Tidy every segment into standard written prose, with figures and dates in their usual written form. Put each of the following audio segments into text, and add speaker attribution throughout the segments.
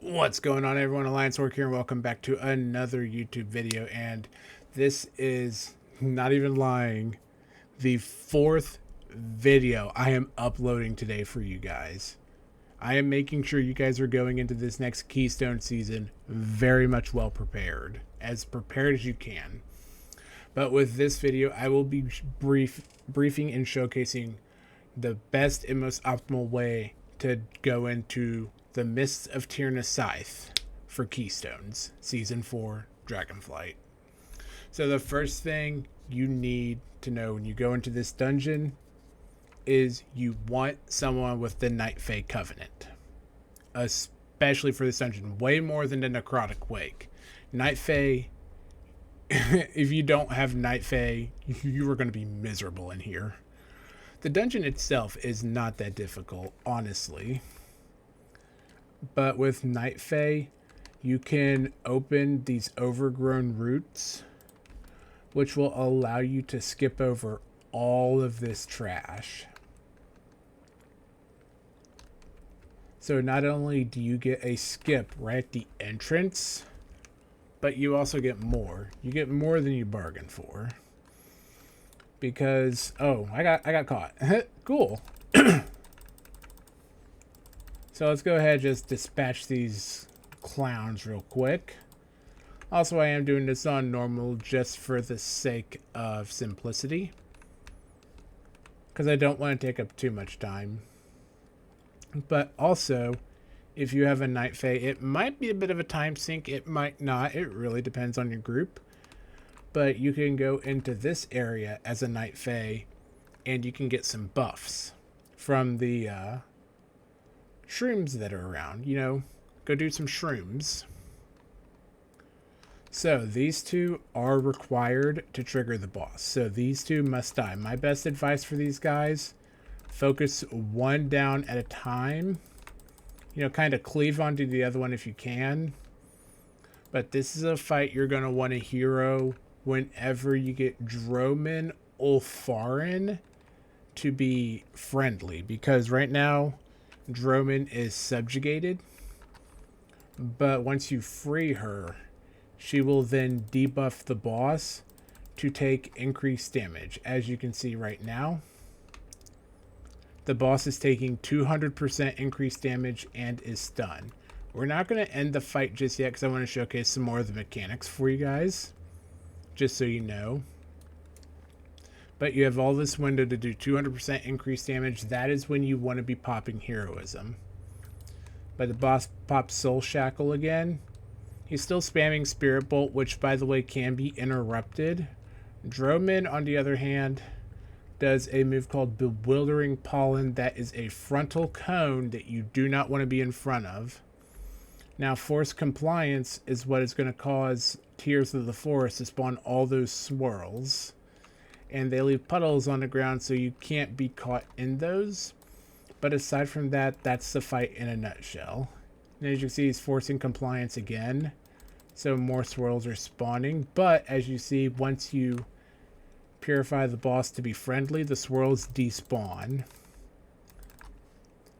Speaker 1: What's going on, everyone? Alliance Work here, and welcome back to another YouTube video. And this is, not even lying, the fourth video I am uploading today for you guys. I am making sure you guys are going into this next Keystone season very much well prepared, as prepared as you can. But with this video, I will be briefing and showcasing the best and most optimal way to go into the Mists of Tirna Scithe for Keystones Season 4 Dragonflight. So the first thing you need to know when you go into this dungeon is you want someone with the Night Fae Covenant. Especially for this dungeon, way more than the Necrotic Wake. Night Fae, if you don't have Night Fae, you are going to be miserable in here. The dungeon itself is not that difficult, honestly. But with Night Fae, you can open these overgrown roots, which will allow you to skip over all of this trash. So not only do you get a skip right at the entrance, but you also get more. You get more than you bargained for. Because, oh, I got caught. Cool. So let's go ahead and just dispatch these clowns real quick. Also, I am doing this on normal just for the sake of simplicity, because I don't want to take up too much time. But also, if you have a Night Fae, it might be a bit of a time sink. It might not. It really depends on your group. But you can go into this area as a Night Fae, and you can get some buffs from the shrooms that are around. You know, go do some shrooms. So these two are required to trigger the boss. So these two must die. My best advice for these guys, focus one down at a time. You know, kind of cleave onto the other one if you can. But this is a fight you're going to want a hero whenever you get Droman Ulfarin to be friendly. Because right now, Droman is subjugated, but once you free her, she will then debuff the boss to take increased damage. As you can see right now, the boss is taking 200% increased damage and is stunned. We're not going to end the fight just yet because I want to showcase some more of the mechanics for you guys, just so you know. But you have all this window to do 200% increased damage. That is when you want to be popping Heroism. But the boss pops Soul Shackle again. He's still spamming Spirit Bolt, which, by the way, can be interrupted. Droman, on the other hand, does a move called Bewildering Pollen. That is a frontal cone that you do not want to be in front of. Now, Forced Compliance is what is going to cause Tears of the Forest to spawn all those swirls. And they leave puddles on the ground, so you can't be caught in those. But aside from that, that's the fight in a nutshell. And as you can see, he's forcing compliance again, so more swirls are spawning. But as you see, once you purify the boss to be friendly, the swirls despawn.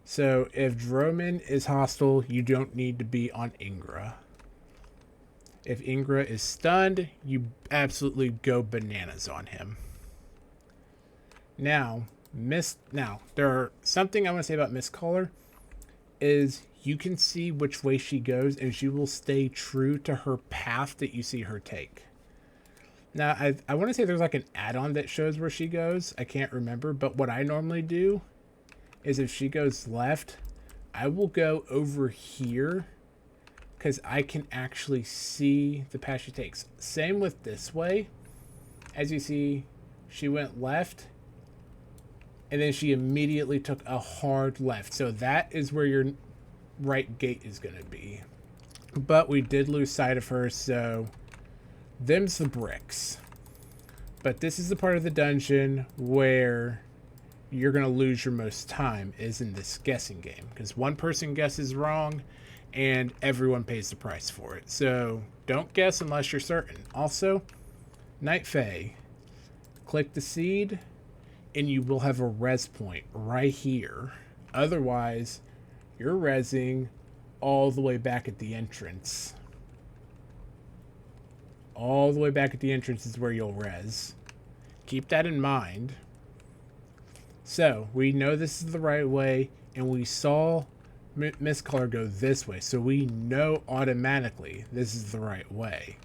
Speaker 1: So if Droman is hostile, you don't need to be on Ingra. If Ingra is stunned, you absolutely go bananas on him. Now, something I want to say about Mistcaller is you can see which way she goes, and she will stay true to her path that you see her take. Now, I want to say there's like an add-on that shows where she goes. I can't remember, but what I normally do is if she goes left, I will go over here because I can actually see the path she takes. Same with this way. As you see, she went left, and then she immediately took a hard left. So that is where your right gate is going to be. But we did lose sight of her, so them's the bricks. But this is the part of the dungeon where you're going to lose your most time, is in this guessing game. Because one person guesses wrong, and everyone pays the price for it. So don't guess unless you're certain. Also, Night Fae. Click the seed, and you will have a res point right here. Otherwise, you're resing all the way back at the entrance. All the way back at the entrance is where you'll res. Keep that in mind. So, we know this is the right way, and we saw Mistcaller go this way, so we know automatically this is the right way.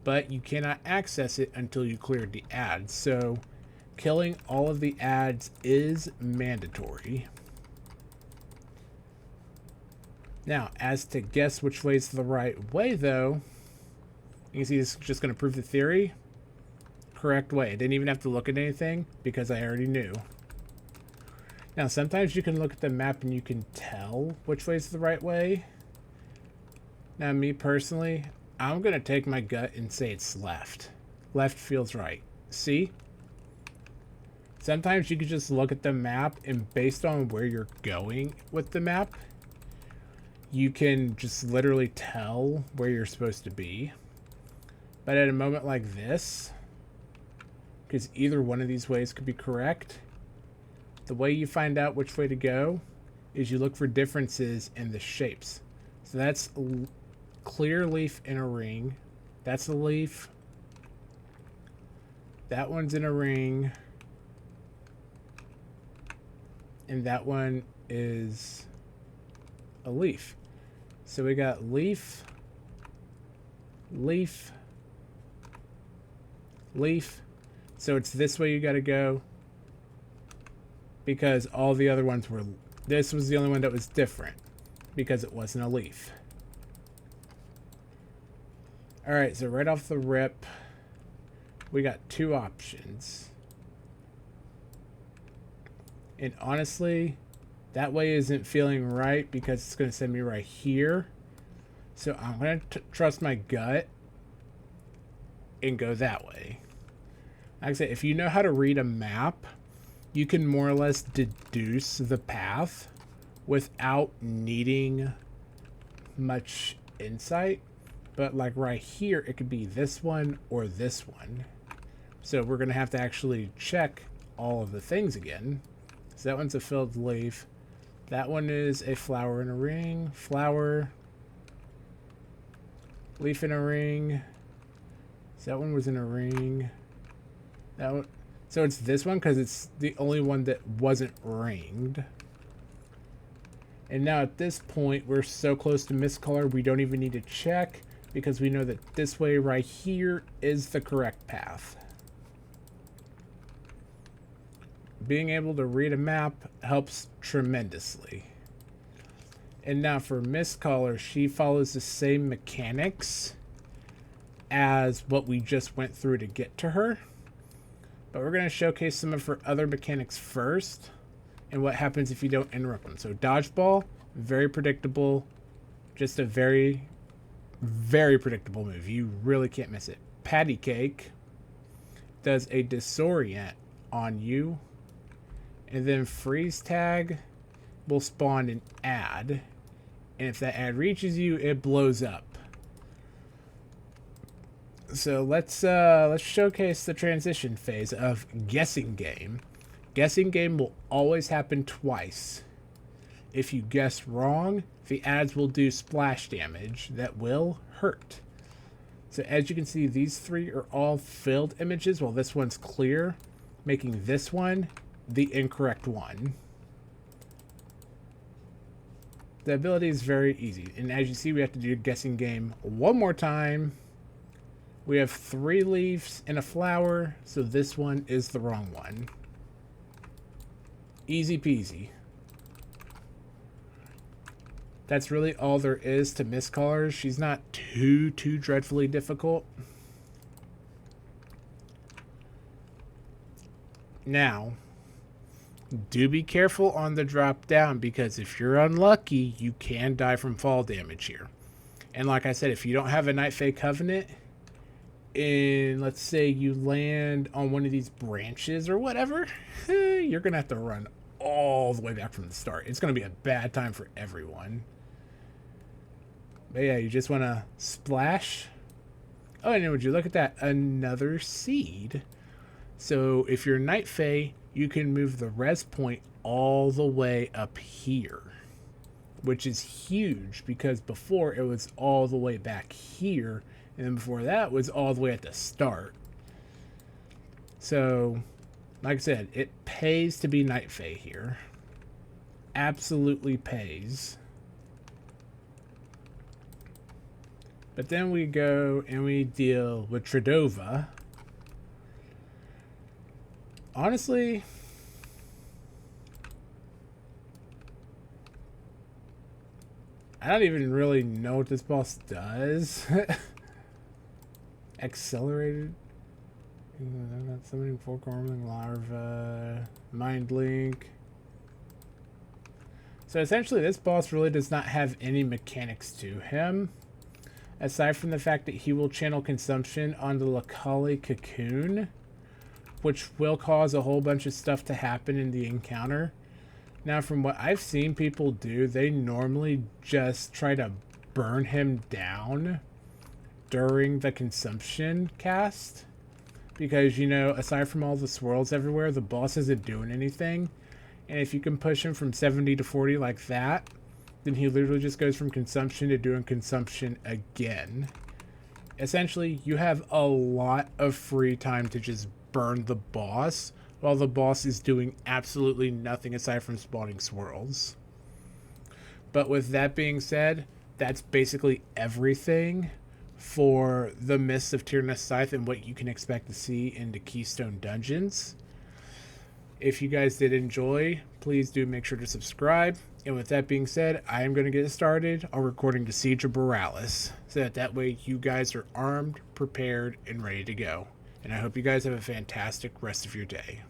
Speaker 1: But you cannot access it until you cleared the ads, so killing all of the ads is mandatory. Now, as to guess which way is the right way, though, you can see this is just going to prove the theory. Correct way. I didn't even have to look at anything because I already knew. Now, sometimes you can look at the map and you can tell which way is the right way. Now, me personally, I'm going to take my gut and say it's left. Left feels right. See? Sometimes you can just look at the map, and based on where you're going with the map, you can just literally tell where you're supposed to be. But at a moment like this, because either one of these ways could be correct, the way you find out which way to go is you look for differences in the shapes. So that's a clear leaf in a ring. That's a leaf. That one's in a ring. And that one is a leaf. So we got leaf, leaf, leaf. So it's this way you got to go, because all the other ones were, this was the only one that was different because it wasn't a leaf. All right, so right off the rip, we got two options. And honestly, that way isn't feeling right because it's going to send me right here. So I'm going to trust my gut and go that way. Like I said, if you know how to read a map, you can more or less deduce the path without needing much insight. But like right here, it could be this one or this one. So we're going to have to actually check all of the things again. So that one's a filled leaf. That one is a flower in a ring. Flower. Leaf in a ring. So that one was in a ring. That one. So it's this one because it's the only one that wasn't ringed. And now at this point, we're so close to Mistcaller, we don't even need to check because we know that this way right here is the correct path. Being able to read a map helps tremendously. And now for Mistcaller, she follows the same mechanics as what we just went through to get to her. But we're going to showcase some of her other mechanics first and what happens if you don't interrupt them. So dodgeball, very predictable. Just a very, very predictable move. You really can't miss it. Patty cake does a disorient on you. And then freeze tag will spawn an ad. And if that ad reaches you, it blows up. So let's showcase the transition phase of guessing game. Guessing game will always happen twice. If you guess wrong, the ads will do splash damage that will hurt. So as you can see, these three are all filled images while this one's clear, making this one the incorrect one. The ability is very easy. And as you see, we have to do guessing game one more time. We have 3 leaves and a flower, so this one is the wrong one. Easy peasy. That's really all there is to Mistcaller. She's not too dreadfully difficult. Now, do be careful on the drop down, because if you're unlucky, you can die from fall damage here. And like I said, if you don't have a Night Fae Covenant, and let's say you land on one of these branches or whatever, you're going to have to run all the way back from the start. It's going to be a bad time for everyone. But yeah, you just want to splash. Oh, and would you look at that? Another seed. So if you're Night Fae, you can move the res point all the way up here. which is huge because before it was all the way back here, and then before that was all the way at the start. So, like I said, it pays to be Night Fae here. Absolutely pays. But then we go and we deal with Tredova. Honestly, I don't even really know what this boss does. Accelerated. Summoning fork arming larva. Mind link. So essentially this boss really does not have any mechanics to him. Aside from the fact that he will channel consumption on the Lakali cocoon, which will cause a whole bunch of stuff to happen in the encounter. Now, from what I've seen people do, they normally just try to burn him down during the consumption cast. Because, you know, aside from all the swirls everywhere, the boss isn't doing anything. And if you can push him from 70 to 40 like that, then he literally just goes from consumption to doing consumption again. Essentially, you have a lot of free time to just burn the boss while the boss is doing absolutely nothing aside from spawning swirls. But with that being said, that's basically everything for the Mists of Tirna Scithe and what you can expect to see in the Keystone Dungeons. If you guys did enjoy, please do make sure to subscribe. And with that being said, I am going to get started on recording the Siege of Borealis, so that way you guys are armed, prepared, and ready to go. And I hope you guys have a fantastic rest of your day.